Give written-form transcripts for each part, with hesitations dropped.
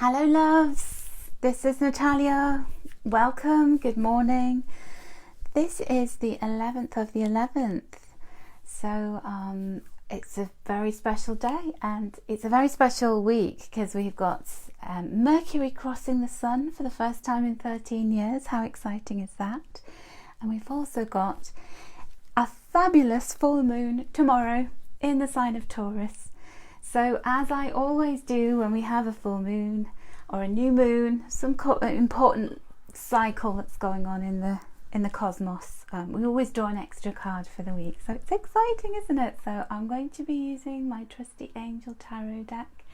Hello loves, this is Natalia. Welcome, good morning. This is the 11th of the 11th. So it's a very special day and it's a very special week because we've got Mercury crossing the Sun for the first time in 13 years. How exciting is that? And we've also got a fabulous full moon tomorrow in the sign of Taurus. So as I always do when we have a full moon or a new moon, some important cycle that's going on in the cosmos, we always draw an extra card for the week. So it's exciting, isn't it? So I'm going to be using my trusty Angel Tarot deck.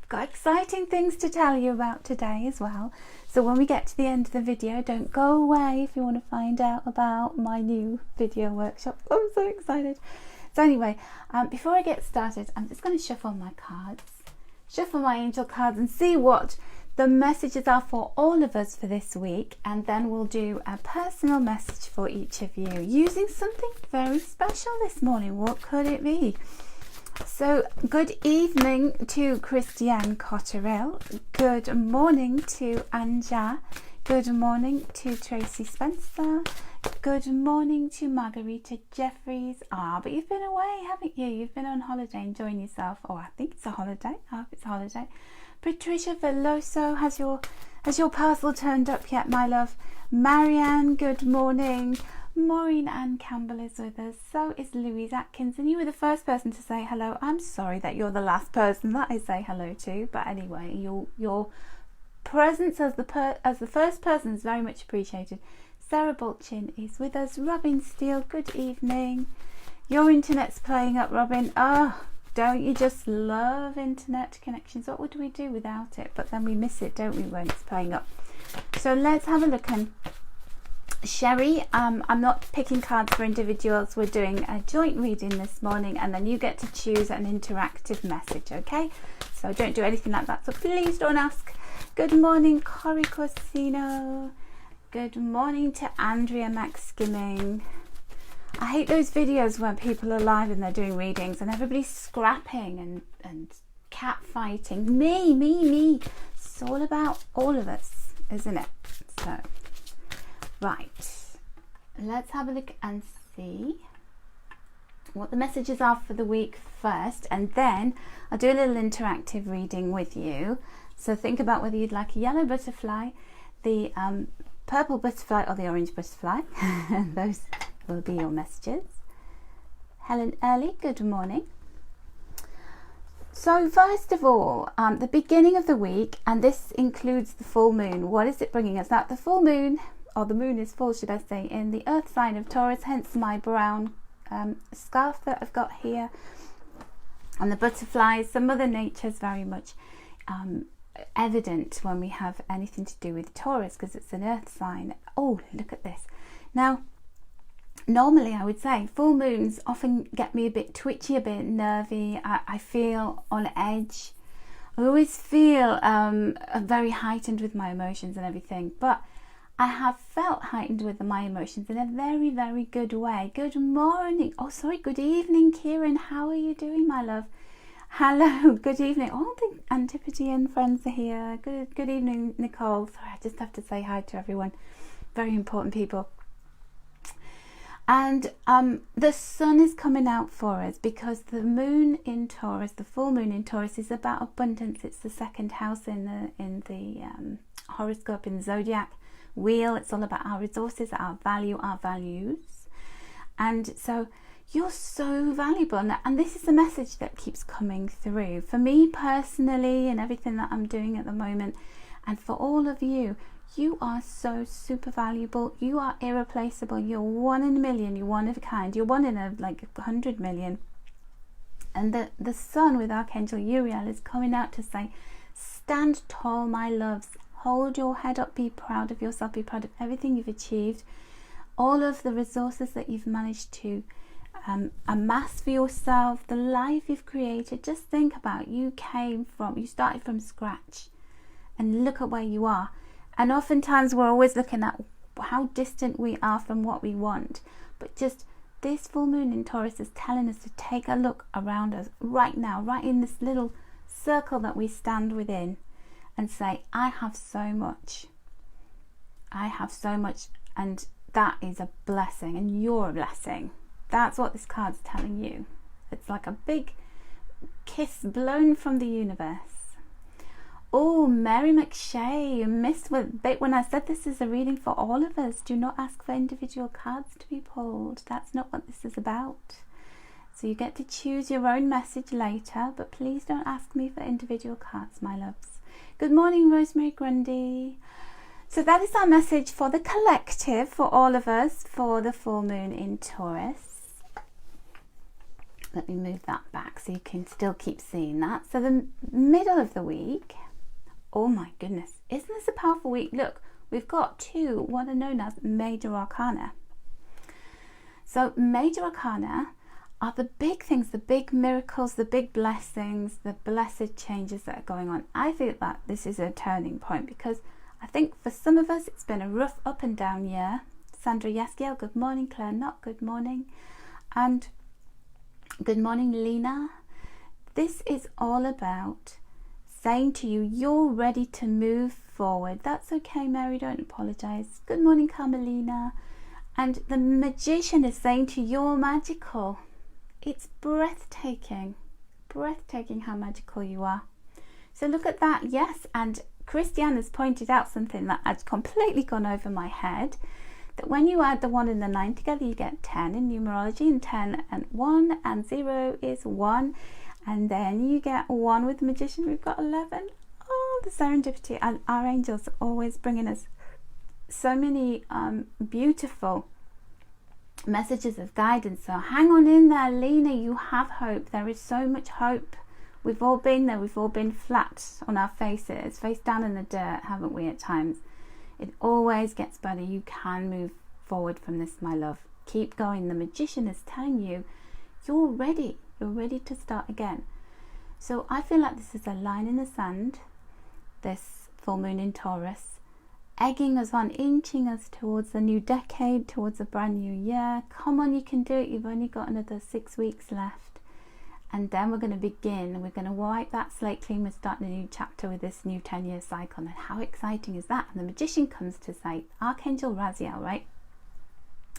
I've got exciting things to tell you about today as well. So when we get to the end of the video, don't go away if you want to find out about my new video workshop. I'm so excited. So anyway, before I get started, I'm just going to shuffle my cards, shuffle my angel cards and see what the messages are for all of us for this week. And then we'll do a personal message for each of you using something very special this morning. What could it be? So good evening to Christiane Cotterill. Good morning to Anja. Good morning to Tracy Spencer. Good morning to Margarita Jeffries. But you've been away, haven't you? You've been on holiday enjoying yourself. I think it's a holiday. I hope it's a holiday. Patricia Veloso, has your parcel turned up yet, my love? Marianne, good morning. Maureen Ann Campbell is with us. So is Louise Atkins. And you were the first person to say hello. I'm sorry that you're the last person that I say hello to. But anyway, your presence as the first person is very much appreciated. Sarah Bolchin is with us. Robin Steele, good evening. Your internet's playing up, Robin. Don't you just love internet connections? What would we do without it? But then we miss it, don't we, when it's playing up? So let's have a look. And Sherry, I'm not picking cards for individuals. We're doing a joint reading this morning, and then you get to choose an interactive message, okay? So don't do anything like that. So please don't ask. Good morning, Corey Corsino. Good morning to Andrea Max Skimming. I hate those videos when people are live and they're doing readings and everybody's scrapping and cat fighting. Me. It's all about all of us, isn't it? So, right. Let's have a look and see what the messages are for the week first, and then I'll do a little interactive reading with you. So think about whether you'd like a yellow butterfly, the purple butterfly or the orange butterfly. Those will be your messages. Helen Early, good morning. So first of all, the beginning of the week, and this includes the full moon. What is it bringing us? Now the full moon, or the moon is full, should I say, in the earth sign of Taurus, hence my brown scarf that I've got here. And the butterflies, so Mother Nature is very much evident when we have anything to do with Taurus because it's an earth sign. Oh, look at this. Now, normally I would say full moons often get me a bit twitchy, a bit nervy. I feel on edge. I always feel very heightened with my emotions and everything, but I have felt heightened with my emotions in a very, very good way. Good morning. Good evening, Kieran. How are you doing, my love? Hello, good evening. All the Antipodean friends are here. Good evening, Nicole. Sorry, I just have to say hi to everyone. Very important people. And the sun is coming out for us because the moon in Taurus, the full moon in Taurus, is about abundance. It's the second house in the horoscope, in the zodiac wheel. It's all about our resources, our value, our values. And so you're so valuable, and this is the message that keeps coming through for me personally and everything that I'm doing at the moment, and for all of you. You are so super valuable. You are irreplaceable. You're one in a million. You're one of a kind. You're one in 100 million. And the sun with Archangel Uriel is coming out to say, stand tall, my loves. Hold your head up. Be proud of yourself. Be proud of everything you've achieved. All of the resources that you've managed to amass for yourself, the life you've created. Just think about, you started from scratch, and look at where you are. And oftentimes we're always looking at how distant we are from what we want, but just this full moon in Taurus is telling us to take a look around us right now, right in this little circle that we stand within, and say, I have so much. I have so much, and that is a blessing, and you're a blessing. That's what this card's telling you. It's like a big kiss blown from the universe. Oh, Mary McShay, you missed the bit when I said this is a reading for all of us. Do not ask for individual cards to be pulled. That's not what this is about. So you get to choose your own message later, but please don't ask me for individual cards, my loves. Good morning, Rosemary Grundy. So that is our message for the collective, for all of us, for the full moon in Taurus. Let me move that back so you can still keep seeing that. So the middle of the week, oh my goodness, isn't this a powerful week? Look, we've got two what are known as major arcana. So major arcana are the big things, the big miracles, the big blessings, the blessed changes that are going on. I feel that this is a turning point because I think for some of us it's been a rough up and down year. Sandra Yaskiel, good morning. Claire Knott, good morning. And good morning, Lena. This is all about saying to you, you're ready to move forward. That's okay, Mary, don't apologize. Good morning, Carmelina. And the magician is saying to you, you're magical. It's breathtaking how magical you are. So look at that. Yes, and Christiane has pointed out something that had completely gone over my head, that when you add the 1 and the 9 together, you get 10 in numerology, and 10 and 1 and 0 is 1. And then you get 1 with the magician, we've got 11. Oh, the serendipity. And our angels are always bringing us so many beautiful messages of guidance. So hang on in there, Lena, you have hope. There is so much hope. We've all been there. We've all been flat on our faces, face down in the dirt, haven't we, at times? It always gets better. You can move forward from this, my love. Keep going. The magician is telling you, you're ready. You're ready to start again. So I feel like this is a line in the sand, this full moon in Taurus, egging us on, inching us towards the new decade, towards a brand new year. Come on, you can do it. You've only got another 6 weeks left. And then we're going to begin. We're going to wipe that slate clean. We're starting a new chapter with this new 10-year cycle. And how exciting is that? And the magician comes to say, Archangel Raziel, right?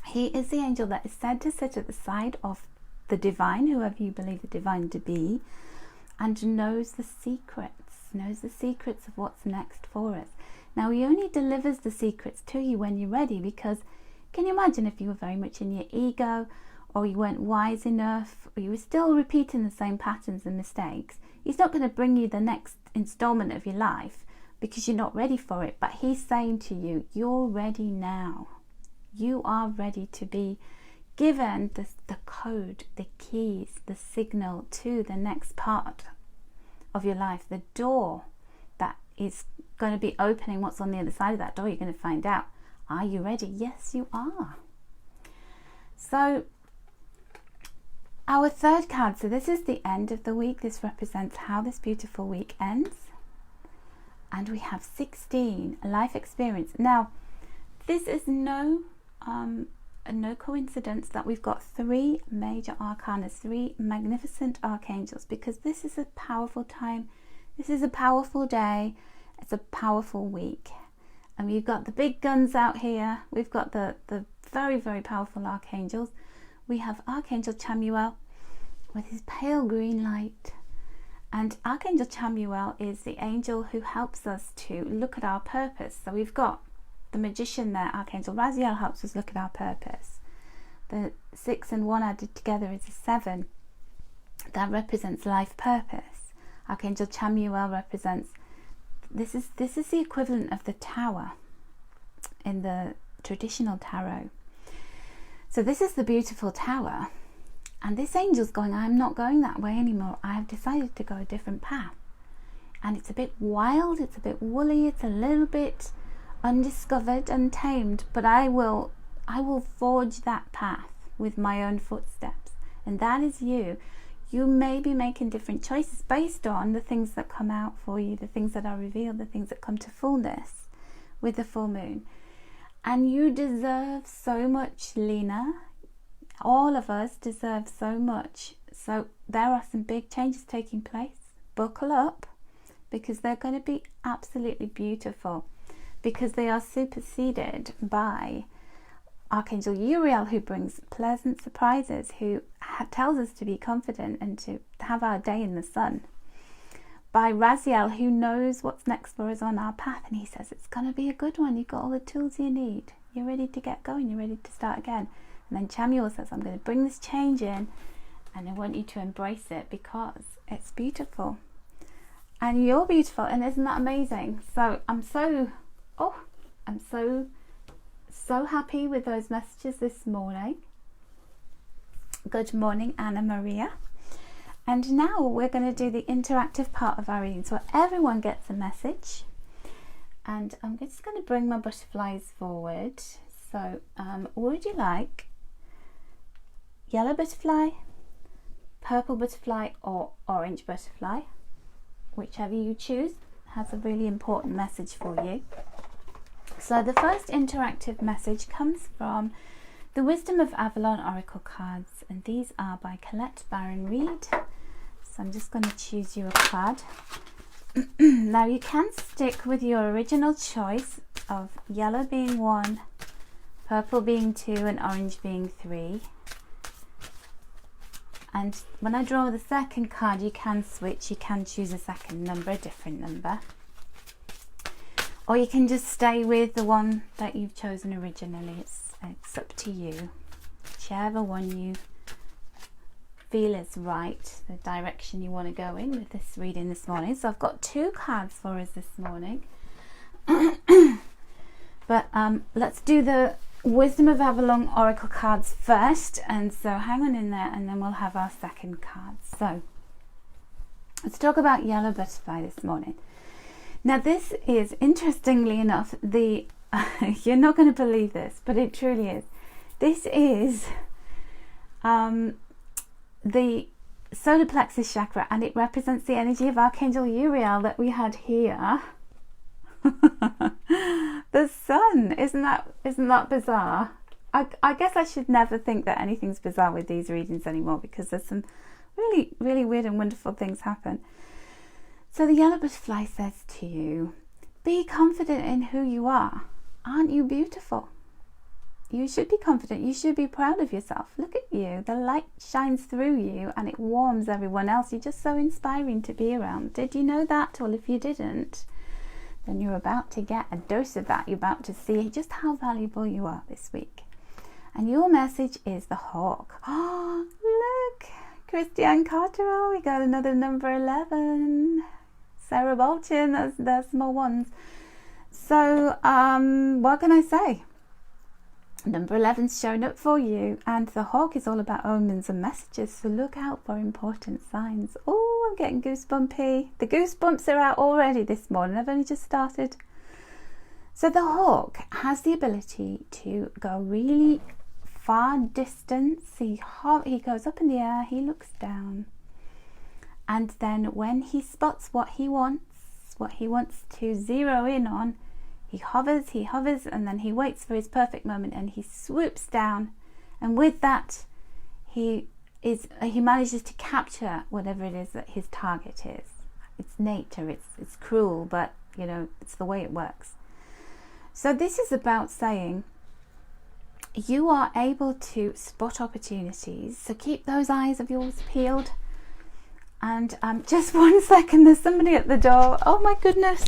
He is the angel that is said to sit at the side of the divine, whoever you believe the divine to be, and knows the secrets of what's next for us. Now, he only delivers the secrets to you when you're ready, because can you imagine if you were very much in your ego, or you weren't wise enough, or you were still repeating the same patterns and mistakes? He's not going to bring you the next installment of your life because you're not ready for it. But he's saying to you, you're ready now. You are ready to be given the code, the keys, the signal to the next part of your life, the door that is going to be opening. What's on the other side of that door, you're going to find out. Are you ready? Yes, you are. So our third card, so this is the end of the week. This represents how this beautiful week ends. And we have 16, a life experience. Now, this is no coincidence that we've got 3 major arcana, 3 magnificent archangels, because this is a powerful time. This is a powerful day. It's a powerful week. And we've got the big guns out here. We've got the very, very powerful archangels. We have Archangel Chamuel with his pale green light. And Archangel Chamuel is the angel who helps us to look at our purpose. So we've got the magician there. Archangel Raziel helps us look at our purpose. The 6 and 1 added together is a 7. That represents life purpose. Archangel Chamuel represents, this is the equivalent of the tower in the traditional tarot. So this is the beautiful tower, and this angel's going, I'm not going that way anymore. I have decided to go a different path. And it's a bit wild, it's a bit woolly, it's a little bit undiscovered, untamed, but I will forge that path with my own footsteps. And that is you. You may be making different choices based on the things that come out for you, the things that are revealed, the things that come to fullness with the full moon. And you deserve so much, Lena. All of us deserve so much. So there are some big changes taking place. Buckle up. because they're going to be absolutely beautiful, because they are superseded by Archangel Uriel, who brings pleasant surprises, who tells us to be confident and to have our day in the sun. By Raziel, who knows what's next for us on our path, and he says it's going to be a good one. You've got all the tools you need. You're ready to get going. You're ready to start again. And then Chamuel says, I'm going to bring this change in, and I want you to embrace it because it's beautiful. And you're beautiful, and isn't that amazing? So I'm so happy with those messages this morning. Good morning, Anna Maria. And now we're going to do the interactive part of our reading, so everyone gets a message. And I'm just going to bring my butterflies forward. So would you like yellow butterfly, purple butterfly, or orange butterfly? Whichever you choose has a really important message for you. So the first interactive message comes from the Wisdom of Avalon Oracle cards, and these are by Colette Baron Reid. So I'm just going to choose you a card. Now you can stick with your original choice of yellow being 1, purple being 2, and orange being 3. And when I draw the second card, you can switch. You can choose a second number, a different number. Or you can just stay with the one that you've chosen originally. It's up to you. Whichever one you feel is right, the direction you want to go in with this reading this morning. So I've got 2 cards for us this morning. But let's do the Wisdom of Avalon Oracle cards first. And so hang on in there, and then we'll have our second card. So let's talk about yellow butterfly this morning. Now this is, interestingly enough, you're not going to believe this, but it truly is. This is the solar plexus chakra, and it represents the energy of Archangel Uriel that we had here. The sun, isn't that bizarre? I guess I should never think that anything's bizarre with these readings anymore, because there's some really, really weird and wonderful things happen. So the yellow butterfly says to you, be confident in who you are. Aren't you beautiful? You should be confident. You should be proud of yourself. Look at you. The light shines through you and it warms everyone else. You're just so inspiring to be around. Did you know that? Well, if you didn't, then you're about to get a dose of that. You're about to see just how valuable you are this week. And your message is the hawk. Oh, look. Christiane Carterell. We got another number 11. Sarah Bolton. There's more ones. So, what can I say? Number 11's shown up for you, and the hawk is all about omens and messages, so look out for important signs. Oh, I'm getting goosebumpy. The goosebumps are out already this morning. I've only just started. So the hawk has the ability to go really far distance. He goes up in the air, he looks down, and then when he spots what he wants to zero in on, he hovers, and then he waits for his perfect moment, and he swoops down, and with that, he manages to capture whatever it is that his target is. It's nature, it's cruel, but you know, it's the way it works. So this is about saying you are able to spot opportunities, so keep those eyes of yours peeled. And just 1 second, there's somebody at the door. Oh my goodness.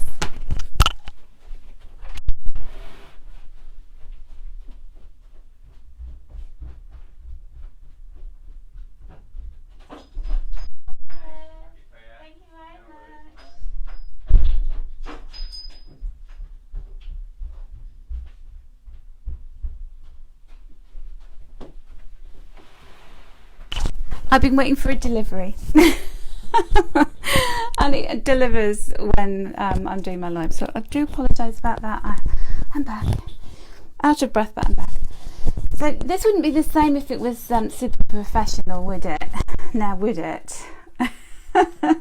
I've been waiting for a delivery. And it delivers when I'm doing my live, so I do apologise about that. I'm back, out of breath, but I'm back. So this wouldn't be the same if it was super professional, would it? Now would it?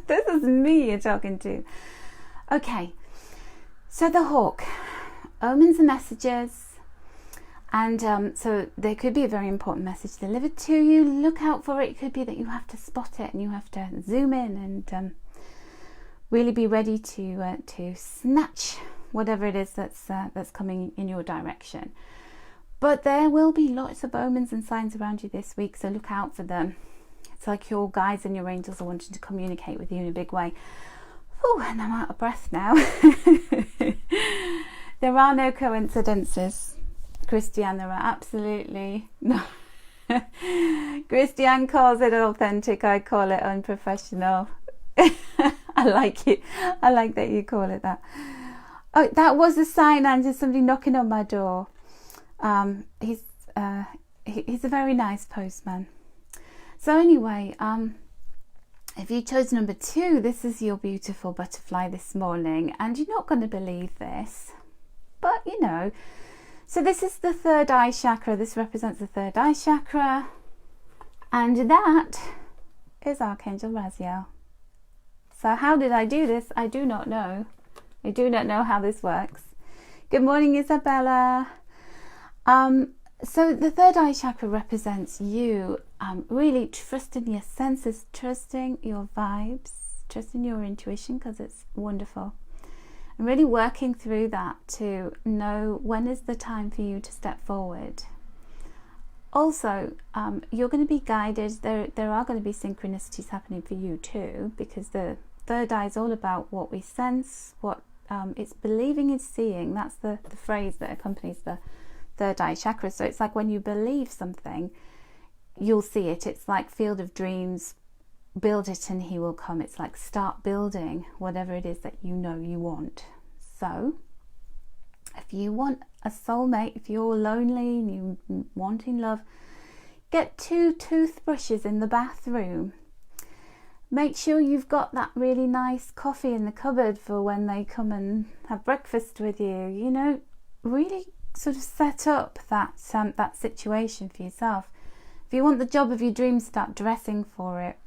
This is me you're talking to. Okay, so the hawk, omens and messages. And so there could be a very important message delivered to you. Look out for it. It could be that you have to spot it and you have to zoom in and really be ready to snatch whatever it is that's coming in your direction. But there will be lots of omens and signs around you this week, so look out for them. It's like your guides and your angels are wanting to communicate with you in a big way. Oh, and I'm out of breath now. There are no coincidences, Christiane. There are absolutely no. Christiane calls it authentic. I call it unprofessional. I like it. I like that you call it that. Oh, that was a sign, and there's somebody knocking on my door. He's a very nice postman. So anyway, if you chose number 2, this is your beautiful butterfly this morning, and you're not going to believe this, but you know. So this is the third eye chakra. This represents the third eye chakra, and that is Archangel Raziel. So how did I do this? I do not know. I do not know how this works. Good morning, Isabella. So the third eye chakra represents you really trusting your senses, trusting your vibes, trusting your intuition, because it's wonderful. And really working through that to know when is the time for you to step forward. Also, you're going to be guided. There are going to be synchronicities happening for you too, because the third eye is all about what we sense, what it's believing is seeing. That's the phrase that accompanies the third eye chakra. So it's like when you believe something, you'll see it. It's like field of dreams, build it and he will come. It's like start building whatever it is that you know you want. So if you want a soulmate, if you're lonely and you're wanting love, get 2 toothbrushes in the bathroom. Make sure you've got that really nice coffee in the cupboard for when they come and have breakfast with you. You know, really sort of set up that situation for yourself. If you want the job of your dreams, start dressing for it.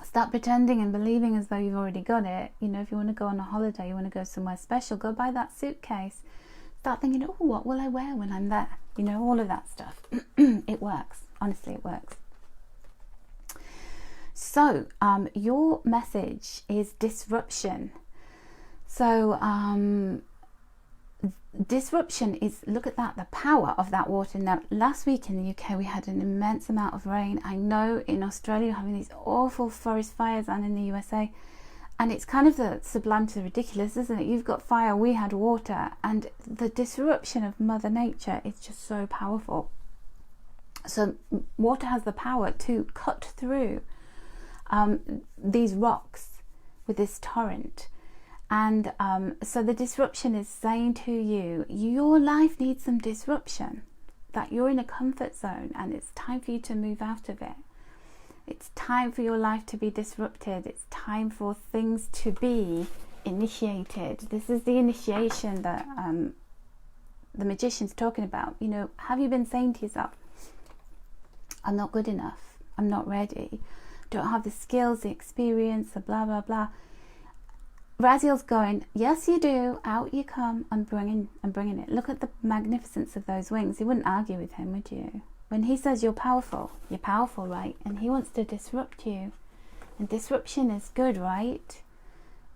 Start pretending and believing as though you've already got it. You know, if you want to go on a holiday, you want to go somewhere special, go buy that suitcase. Start thinking, oh, what will I wear when I'm there? You know, all of that stuff. It works. Honestly, it works. So, your message is disruption. So, disruption is, look at that, the power of that water. Now, last week in the UK, we had an immense amount of rain. I know in Australia, you're having these awful forest fires, and in the USA. And it's kind of the sublime to the ridiculous, isn't it? You've got fire, we had water. And the disruption of Mother Nature is just so powerful. So water has the power to cut through these rocks with this torrent. And so the disruption is saying to you, your life needs some disruption, that you're in a comfort zone and it's time for you to move out of it. It's time for your life to be disrupted. It's time for things to be initiated. This is the initiation that the magician's talking about. You know, have you been saying to yourself, I'm not good enough, I'm not ready, don't have the skills, the experience, the blah, blah, blah. Raziel's going, yes, you do. Out you come. I'm bringing it. Look at the magnificence of those wings. You wouldn't argue with him, would you? When he says you're powerful, right? And he wants to disrupt you. And disruption is good, right?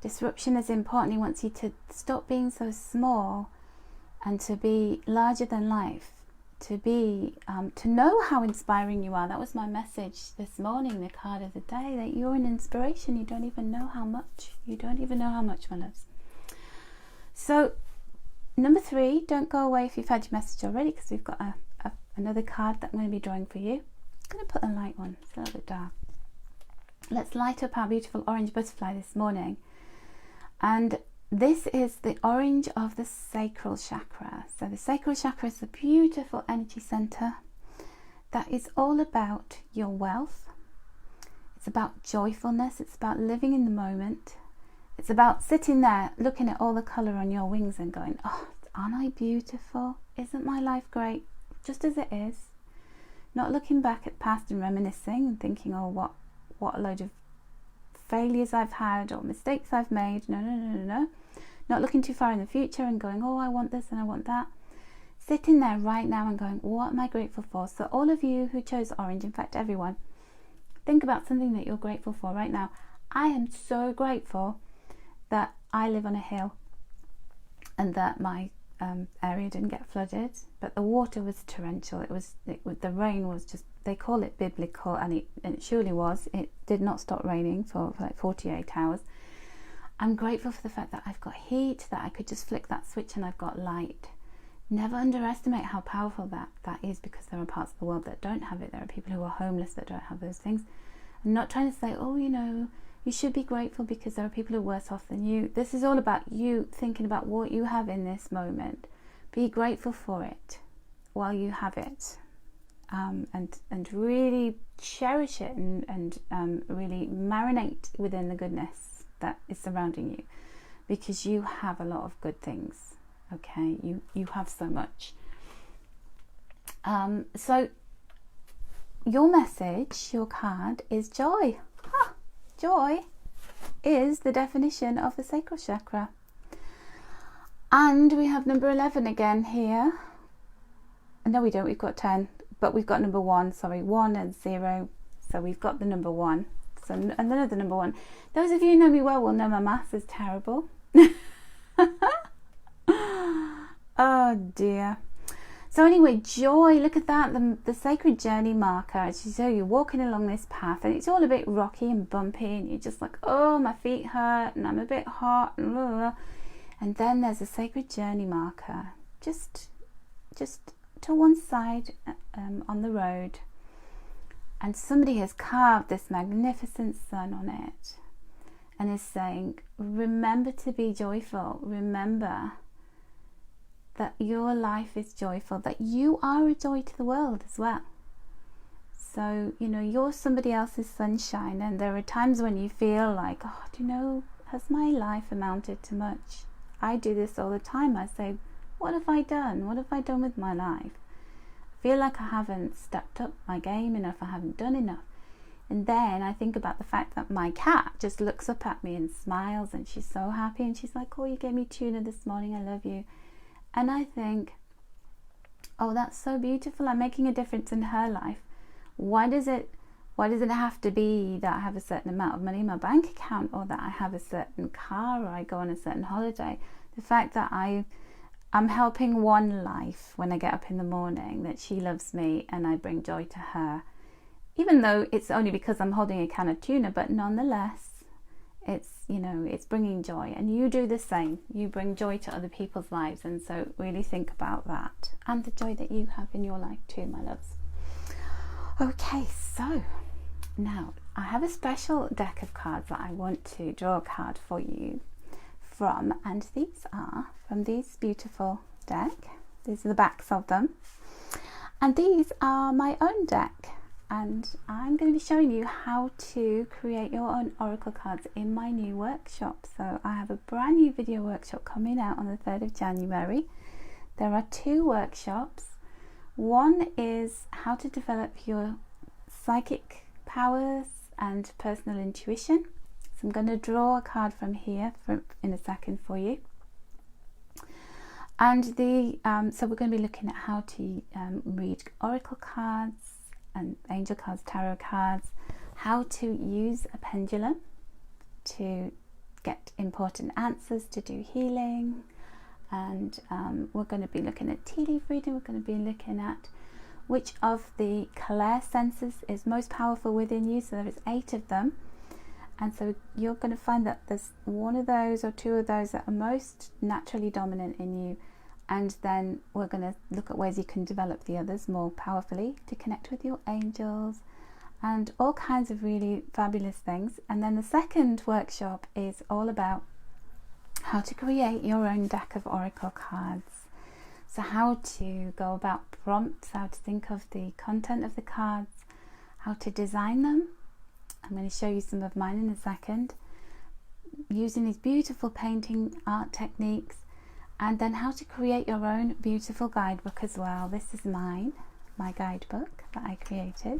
Disruption is important. He wants you to stop being so small and to be larger than life. To be, to know how inspiring you are. That was my message this morning, the card of the day, that you're an inspiration. You don't even know how much. You don't even know how much, my loves. So, number 3, don't go away if you've had your message already, because we've got another card that I'm going to be drawing for you. I'm going to put a light on. It's a little bit dark. Let's light up our beautiful orange butterfly this morning. And this is the orange of the sacral chakra. So the sacral chakra is a beautiful energy center that is all about your wealth. It's about joyfulness. It's about living in the moment. It's about sitting there looking at all the color on your wings and going, oh, aren't I beautiful? Isn't my life great? Just as it is. Not looking back at past and reminiscing and thinking, oh, what a load of failures I've had or mistakes I've made. No. Not looking too far in the future and going, oh, I want this and I want that. Sitting there right now and going, what am I grateful for? So all of you who chose orange, in fact everyone, think about something that you're grateful for right now. I am so grateful I live on a hill and that my area didn't get flooded, but the water was torrential. The rain was just, they call it biblical, and it surely was. It did not stop raining for like 48 hours. I'm grateful for the fact that I've got heat, that I could just flick that switch and I've got light. Never underestimate how powerful that is, because there are parts of the world that don't have it. There are people who are homeless that don't have those things. I'm not trying to say, oh, you know, you should be grateful because there are people who are worse off than you. This is all about you thinking about what you have in this moment. Be grateful for it while you have it, and really cherish it, and really marinate within the goodness that is surrounding you, because you have a lot of good things. Okay, you have so much. So your message, your card is joy. Joy is the definition of the sacral chakra. And we have number 11 again here. No, we don't. We've got 10, but we've got number 1. Sorry, 1 and 0. So we've got the number 1. So another number 1. Those of you who know me well will know my maths is terrible. Oh dear. So anyway, joy, look at that, the sacred journey marker. So you're walking along this path and it's all a bit rocky and bumpy, and you're just like, oh, my feet hurt and I'm a bit hot, and blah, blah, blah. And then there's a sacred journey marker just to one side on the road, and somebody has carved this magnificent sun on it and is saying, remember to be joyful, remember that your life is joyful, that you are a joy to the world as well. So, you know, you're somebody else's sunshine, and there are times when you feel like, oh, do you know, has my life amounted to much? I do this all the time. I say, what have I done? What have I done with my life? I feel like I haven't stepped up my game enough, I haven't done enough. And then I think about the fact that my cat just looks up at me and smiles, and she's so happy, and she's like, oh, you gave me tuna this morning, I love you. And I think, oh, that's so beautiful. I'm making a difference in her life. Why does it have to be that I have a certain amount of money in my bank account, or that I have a certain car, or I go on a certain holiday? The fact that I'm helping one life when I get up in the morning, that she loves me and I bring joy to her, even though it's only because I'm holding a can of tuna, but nonetheless, it's, you know, it's bringing joy. And you do the same. You bring joy to other people's lives, and so really think about that and the joy that you have in your life too, my loves. Okay, so now I have a special deck of cards that I want to draw a card for you from, and these are from this beautiful deck. These are the backs of them, and these are my own deck. And I'm going to be showing you how to create your own oracle cards in my new workshop. So I have a brand new video workshop coming out on the 3rd of January. There are 2 workshops. One is how to develop your psychic powers and personal intuition. So I'm going to draw a card from here in a second for you. And so we're going to be looking at how to read oracle cards and angel cards, tarot cards, how to use a pendulum to get important answers, to do healing, and we're going to be looking at tea leaf reading. We're going to be looking at which of the clair senses is most powerful within you. So there is 8 of them, and so you're going to find that there's one of those or 2 of those that are most naturally dominant in you. And then we're going to look at ways you can develop the others more powerfully to connect with your angels and all kinds of really fabulous things. And then the second workshop is all about how to create your own deck of oracle cards. So how to go about prompts, how to think of the content of the cards, how to design them. I'm going to show you some of mine in a second, using these beautiful painting art techniques. And then how to create your own beautiful guidebook as well. This is mine, my guidebook that I created.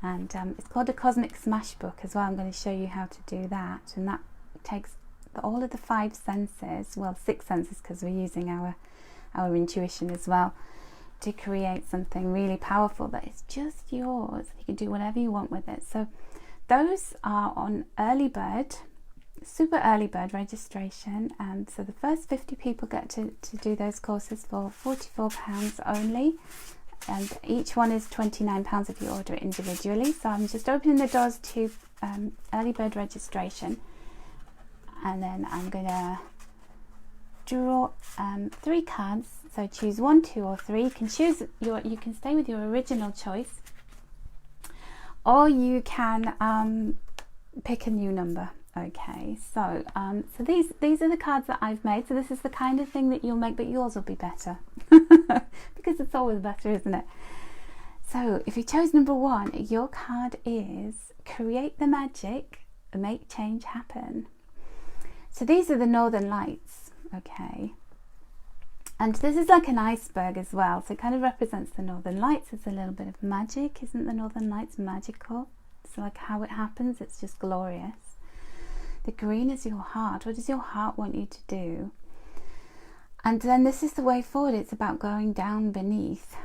And it's called a Cosmic Smash Book as well. I'm going to show you how to do that. And that takes all of the 5 senses, well, 6 senses, because we're using our intuition as well, to create something really powerful that is just yours. You can do whatever you want with it. So those are on early bird super early bird registration, and so the first 50 people get to do those courses for £44 only, and each one is £29 if you order it individually. So I'm just opening the doors to early bird registration, and then I'm gonna draw 3 cards. So choose 1, 2 or 3. You can choose you can stay with your original choice, or you can pick a new number. Okay, so so these are the cards that I've made. So this is the kind of thing that you'll make, but yours will be better because it's always better, isn't it? So if you chose number 1, your card is create the magic, make change happen. So these are the northern lights, okay? And this is like an iceberg as well, so it kind of represents the northern lights. It's a little bit of magic. Isn't the northern lights magical? It's like how it happens, it's just glorious. The green is your heart. What does your heart want you to do? And then this is the way forward. It's about going down beneath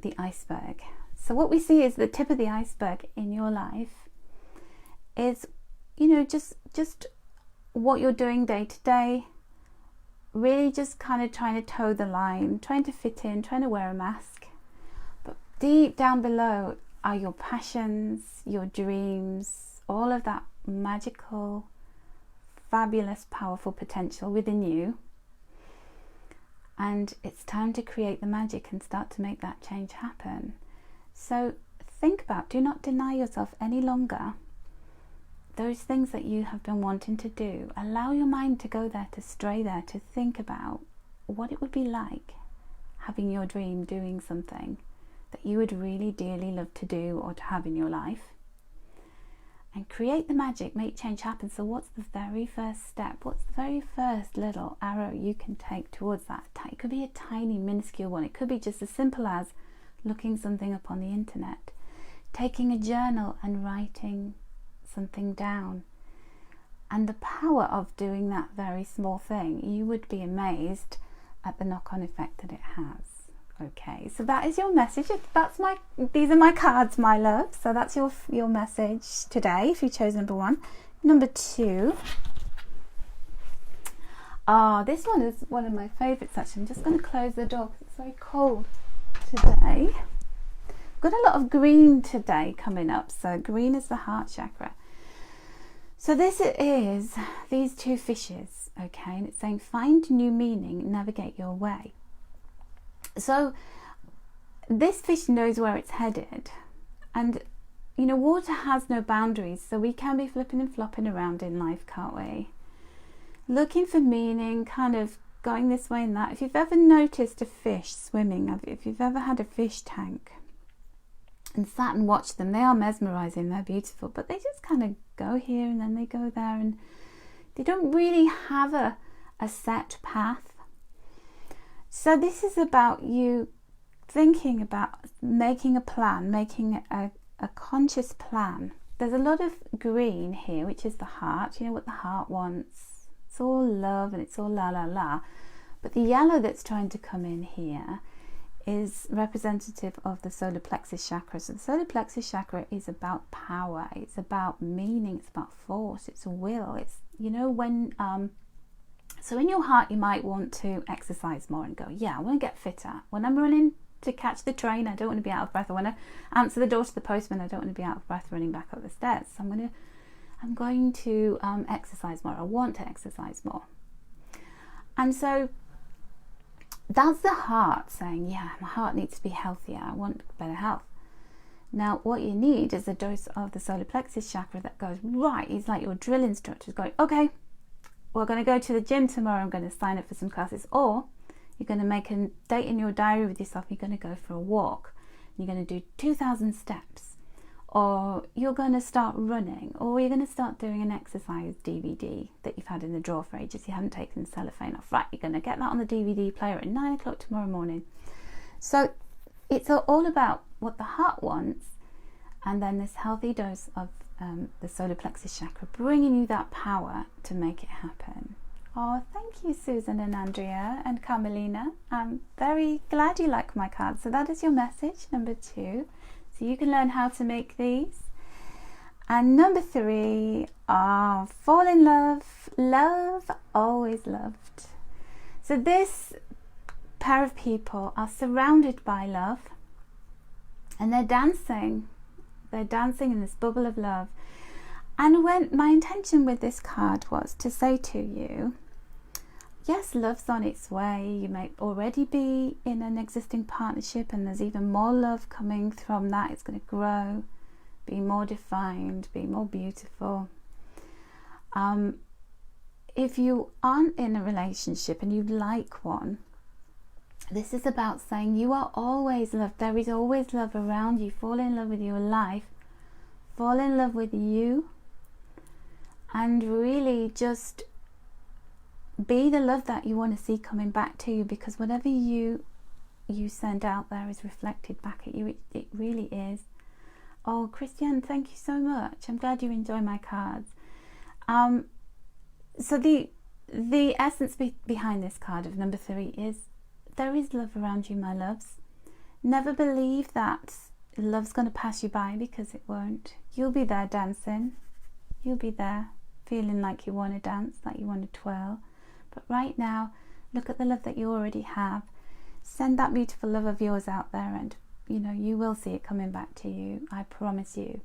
the iceberg. So what we see is the tip of the iceberg in your life is, you know, just what you're doing day to day, really just kind of trying to toe the line, trying to fit in, trying to wear a mask. But deep down below are your passions, your dreams, all of that magical, fabulous, powerful potential within you. And it's time to create the magic and start to make that change happen. So think about, do not deny yourself any longer those things that you have been wanting to do. Allow your mind to go there, to stray there, to think about what it would be like having your dream, doing something that you would really dearly love to do or to have in your life. And create the magic, make change happen. So what's the very first step? What's the very first little arrow you can take towards that? It could be a tiny, minuscule one. It could be just as simple as looking something up on the internet, taking a journal and writing something down. And the power of doing that very small thing, you would be amazed at the knock-on effect that it has. Okay, so that is your message. These are my cards, my love. So that's your message today if you chose number 1. Number 2. This one is one of my favourites actually. I'm just going to close the door because it's very cold today. I've got a lot of green today coming up. So green is the heart chakra. So this is these 2 fishes, okay, and it's saying find new meaning, navigate your way. So this fish knows where it's headed, and you know, water has no boundaries, so we can be flipping and flopping around in life, can't we? Looking for meaning, kind of going this way and that. If you've ever noticed a fish swimming, if you've ever had a fish tank and sat and watched them, they are mesmerizing, they're beautiful, but they just kind of go here and then they go there, and they don't really have a set path. So this is about you thinking about making a plan, making a conscious plan. There's a lot of green here, which is the heart. You know what the heart wants. It's all love and it's all la la la. But the yellow that's trying to come in here is representative of the solar plexus chakra. So the solar plexus chakra is about power. It's about meaning. It's about force. It's will. It's, you know, when so in your heart you might want to exercise more and go, yeah, I want to get fitter. When I'm running to catch the train, I don't want to be out of breath. I want to answer the door to the postman, I don't want to be out of breath running back up the stairs. So I'm going to exercise more. I want to exercise more. And so that's the heart saying, yeah, my heart needs to be healthier. I want better health. Now, what you need is a dose of the solar plexus chakra that goes, right, it's like your drill instructor's going, okay, we're going to go to the gym tomorrow. I'm going to sign up for some classes. Or you're going to make a date in your diary with yourself. You're going to go for a walk. You're going to do 2,000 steps. Or you're going to start running. Or you're going to start doing an exercise DVD that you've had in the drawer for ages. You haven't taken the cellophane off. Right, you're going to get that on the DVD player at 9 o'clock tomorrow morning. So it's all about what the heart wants. And then this healthy dose of the solar plexus chakra, bringing you that power to make it happen. Oh, thank you, Susan and Andrea and Carmelina. I'm very glad you like my cards. So that is your message, number 2. So you can learn how to make these. And number 3 are fall in love, love, always loved. So this pair of people are surrounded by love, and they're dancing in this bubble of love. And when my intention with this card was to say to you, yes, love's on its way. You may already be in an existing partnership, and there's even more love coming from that. It's going to grow, be more defined, be more beautiful. If you aren't in a relationship and you'd like one, this is about saying you are always loved. There is always love around you. Fall in love with your life. Fall in love with you. And really just be the love that you want to see coming back to you, because whatever you send out there is reflected back at you. It really is. Oh, Christiane, thank you so much. I'm glad you enjoy my cards. So the essence behind this card of number 3 is there is love around you, my loves. Never believe that love's going to pass you by, because it won't. You'll be there dancing. You'll be there feeling like you want to dance, like you want to twirl. But right now, look at the love that you already have. Send that beautiful love of yours out there, and you will see it coming back to you. I promise you.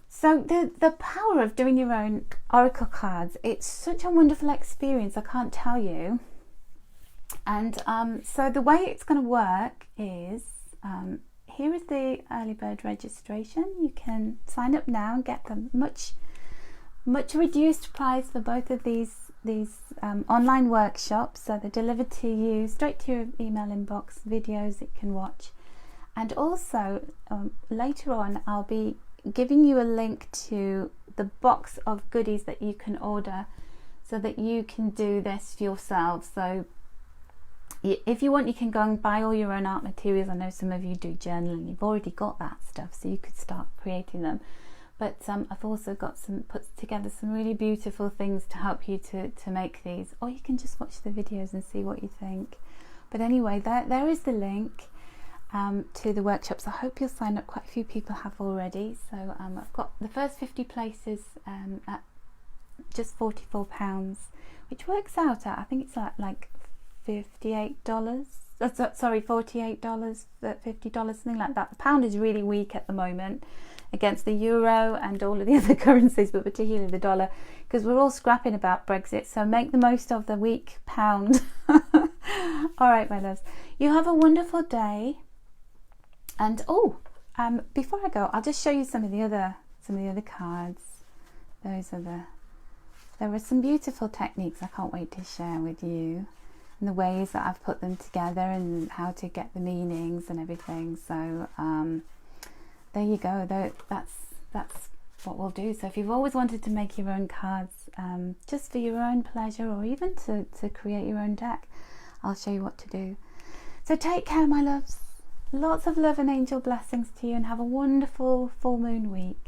So the power of doing your own oracle cards, it's such a wonderful experience, I can't tell you. And so the way it's going to work is, here is the early bird registration. You can sign up now and get the much reduced price for both of these online workshops. So they're delivered to you straight to your email inbox, videos that you can watch. And also later on I'll be giving you a link to the box of goodies that you can order so that you can do this yourself. So if you want, you can go and buy all your own art materials. I know some of you do journaling, you've already got that stuff, so you could start creating them. But I've also got put together some really beautiful things to help you to make these, or you can just watch the videos and see what you think. But anyway, there is the link to the workshops. I hope you'll sign up. Quite a few people have already. So I've got the first 50 places at just £44, which works out at, I think it's like $58. Sorry, $48 for $50, something like that. The pound is really weak at the moment against the euro and all of the other currencies, but particularly the dollar, because we're all scrapping about Brexit. So make the most of the weak pound. All right, my loves, you have a wonderful day. And before I go, I'll just show you some of the other cards. There are some beautiful techniques I can't wait to share with you, and the ways that I've put them together and how to get the meanings and everything. So there you go. That's what we'll do. So if you've always wanted to make your own cards, just for your own pleasure, or even to create your own deck, I'll show you what to do. So take care, my loves. Lots of love and angel blessings to you, and have a wonderful full moon week.